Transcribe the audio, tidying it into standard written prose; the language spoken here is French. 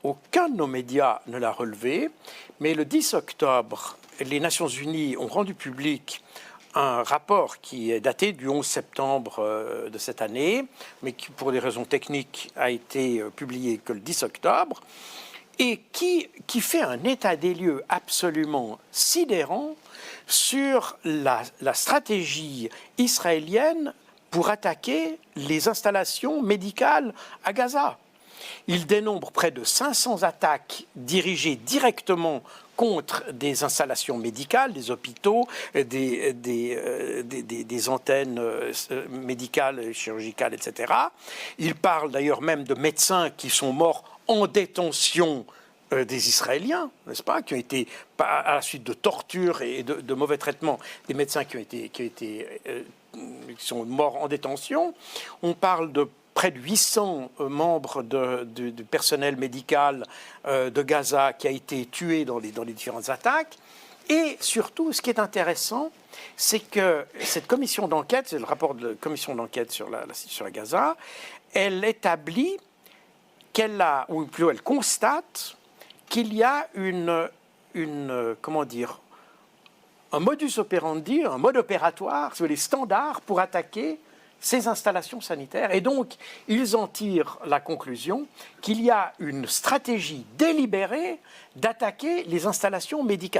aucun de nos médias ne l'a relevé, mais le 10 octobre, les Nations Unies ont rendu public un rapport qui est daté du 11 septembre de cette année, mais qui, pour des raisons techniques, a été publié que le 10 octobre, et qui fait un état des lieux absolument sidérant sur la stratégie israélienne pour attaquer les installations médicales à Gaza. Il dénombre près de 500 attaques dirigées directement contre des installations médicales, des hôpitaux, des antennes médicales, chirurgicales, etc. Il parle d'ailleurs même de médecins qui sont morts en détention des Israéliens, n'est-ce pas, qui ont été, à la suite de tortures et de mauvais traitements, des médecins qui sont morts en détention. On parle de près de 800 membres du personnel médical de Gaza qui a été tué dans les différentes attaques. Et surtout, ce qui est intéressant, c'est que cette commission d'enquête, c'est le rapport de la commission d'enquête sur la Gaza, elle établit ou plutôt elle constate qu'il y a comment dire, un modus operandi, un mode opératoire, sur les standards pour attaquer ces installations sanitaires. Et donc, ils en tirent la conclusion qu'il y a une stratégie délibérée d'attaquer les installations médicales.